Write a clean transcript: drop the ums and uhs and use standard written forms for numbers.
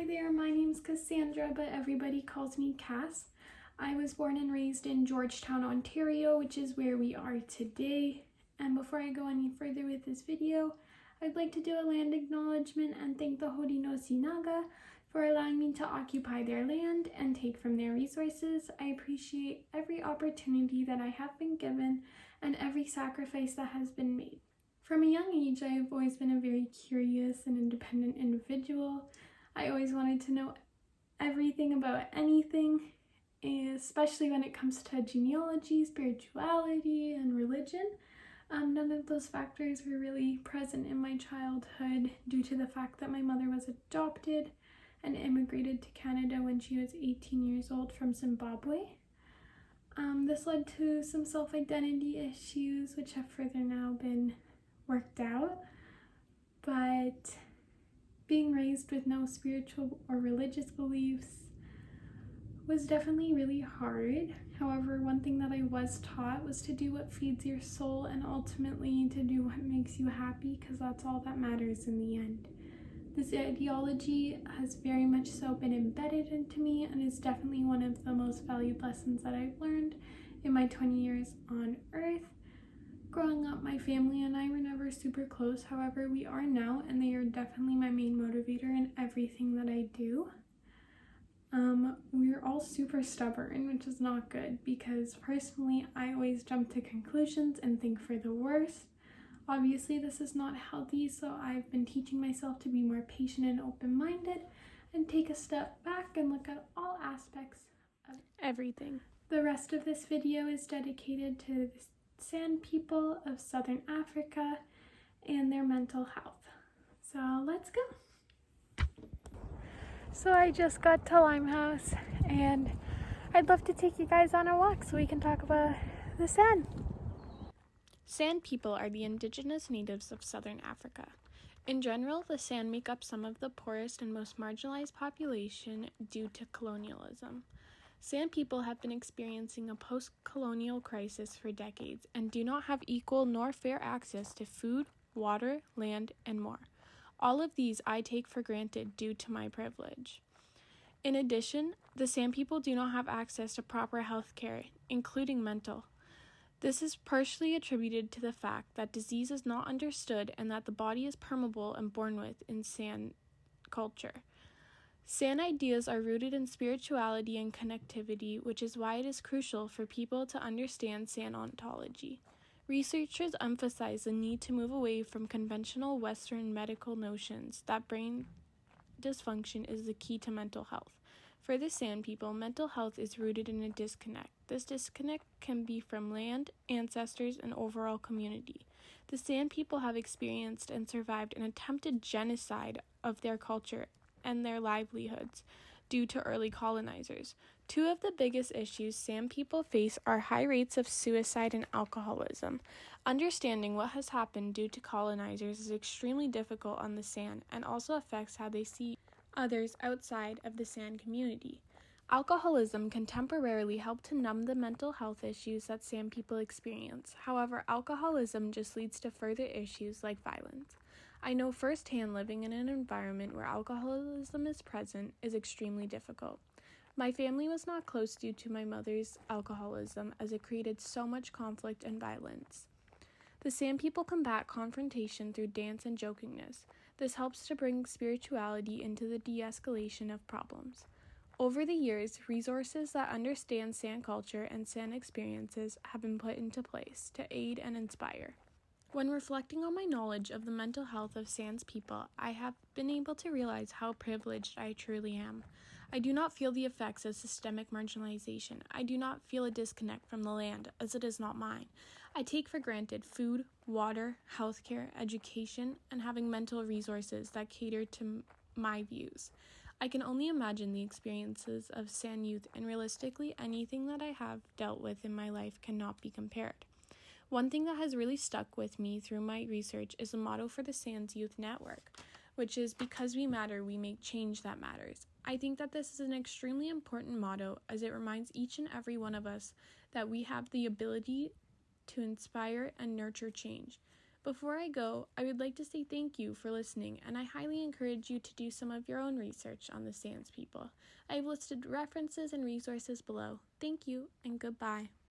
Hi there, my name's Cassandra, but everybody calls me Cass. I was born and raised in Georgetown, Ontario, which is where we are today. And before I go any further with this video, I'd like to do a land acknowledgement and thank the Haudenosaunee for allowing me to occupy their land and take from their resources. I appreciate every opportunity that I have been given and every sacrifice that has been made. From a young age, I have always been a very curious and independent individual. I always wanted to know everything about anything, especially when it comes to genealogy, spirituality, and religion. None of those factors were really present in my childhood due to the fact that my mother was adopted and immigrated to Canada when she was 18 years old from Zimbabwe. This led to some self-identity issues, which have further now been worked out, but being raised with no spiritual or religious beliefs was definitely really hard. However, one thing that I was taught was to do what feeds your soul and ultimately to do what makes you happy, because that's all that matters in the end. This ideology has very much so been embedded into me and is definitely one of the most valued lessons that I've learned in my 20 years on Earth. Growing up, my family and I were never super close. However, we are now, and they are definitely my main motivator in everything that I do. We're all super stubborn, which is not good because personally, I always jump to conclusions and think for the worst. Obviously, this is not healthy, so I've been teaching myself to be more patient and open-minded and take a step back and look at all aspects of everything. The rest of this video is dedicated to the San people of Southern Africa and their mental health. So let's go. So I just got to Limehouse and I'd love to take you guys on a walk so we can talk about the San. San people are the indigenous natives of Southern Africa. In general, the San make up some of the poorest and most marginalized population due to colonialism. San people have been experiencing a post-colonial crisis for decades and do not have equal nor fair access to food, water, land, and more. All of these I take for granted due to my privilege. In addition, the San people do not have access to proper health care, including mental. This is partially attributed to the fact that disease is not understood and that the body is permeable and born with in San culture. San ideas are rooted in spirituality and connectivity, which is why it is crucial for people to understand San ontology. Researchers emphasize the need to move away from conventional Western medical notions that brain dysfunction is the key to mental health. For the San people, mental health is rooted in a disconnect. This disconnect can be from land, ancestors, and overall community. The San people have experienced and survived an attempted genocide of their culture and their livelihoods due to early colonizers. Two of the biggest issues San people face are high rates of suicide and alcoholism. Understanding what has happened due to colonizers is extremely difficult on the San and also affects how they see others outside of the San community. Alcoholism can temporarily help to numb the mental health issues that San people experience. However, alcoholism just leads to further issues like violence. I know firsthand living in an environment where alcoholism is present is extremely difficult. My family was not close due to my mother's alcoholism, as it created so much conflict and violence. The San people combat confrontation through dance and jokingness. This helps to bring spirituality into the de-escalation of problems. Over the years, resources that understand San culture and San experiences have been put into place to aid and inspire. When reflecting on my knowledge of the mental health of San's people, I have been able to realize how privileged I truly am. I do not feel the effects of systemic marginalization. I do not feel a disconnect from the land, as it is not mine. I take for granted food, water, healthcare, education, and having mental resources that cater to my views. I can only imagine the experiences of San youth, and realistically, anything that I have dealt with in my life cannot be compared. One thing that has really stuck with me through my research is the motto for the San's Youth Network, which is, "Because we matter, we make change that matters." I think that this is an extremely important motto, as it reminds each and every one of us that we have the ability to inspire and nurture change. Before I go, I would like to say thank you for listening, and I highly encourage you to do some of your own research on the Sans people. I have listed references and resources below. Thank you, and goodbye.